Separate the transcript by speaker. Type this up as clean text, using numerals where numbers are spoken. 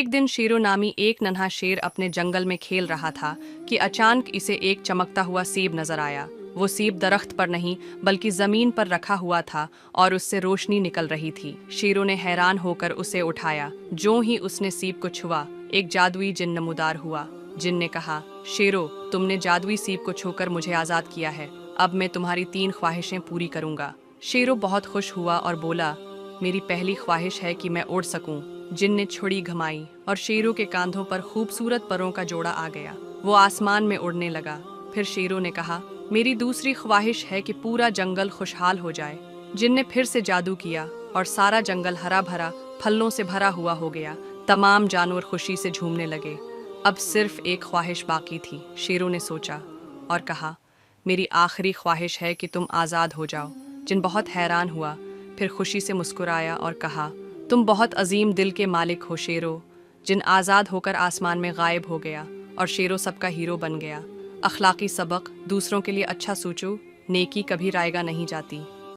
Speaker 1: एक दिन शेरो नामी एक नन्हा शेर अपने जंगल में खेल रहा था कि अचानक इसे एक चमकता हुआ सेब नजर आया। वो सेब दरख्त पर नहीं बल्कि जमीन पर रखा हुआ था और उससे रोशनी निकल रही थी। शेरों ने हैरान होकर उसे उठाया। जो ही उसने सेब को छुआ, एक जादुई जिन नमूदार हुआ। जिन ने कहा, शेरो, तुमने जादुई सेब को छूकर मुझे आज़ाद किया है। अब मैं तुम्हारी 3 ख्वाहिशें पूरी करूंगा। शेरो बहुत खुश हुआ और बोला, मेरी पहली ख्वाहिश है कि मैं उड़ सकूं। जिन ने छुड़ी घुमाई और शेरों के कांधों पर खूबसूरत परों का जोड़ा आ गया। वो आसमान में उड़ने लगा। फिर शेरों ने कहा, मेरी दूसरी ख्वाहिश है कि पूरा जंगल खुशहाल हो जाए। जिन ने फिर से जादू किया और सारा जंगल हरा भरा फलों से भरा हुआ हो गया। तमाम जानवर खुशी से झूमने लगे। अब सिर्फ एक ख्वाहिश बाकी थी, शेरों ने सोचा और कहा, मेरी आखिरी ख्वाहिश है कि तुम आज़ाद हो जाओ। जिन बहुत हैरान हुआ, फिर खुशी से मुस्कुराया और कहा, तुम बहुत अजीम दिल के मालिक हो शेरो। जिन आज़ाद होकर आसमान में गायब हो गया और शेरो सबका हीरो बन गया। अखलाकी सबक, दूसरों के लिए अच्छा सोचो, नेकी कभी रायगा नहीं जाती।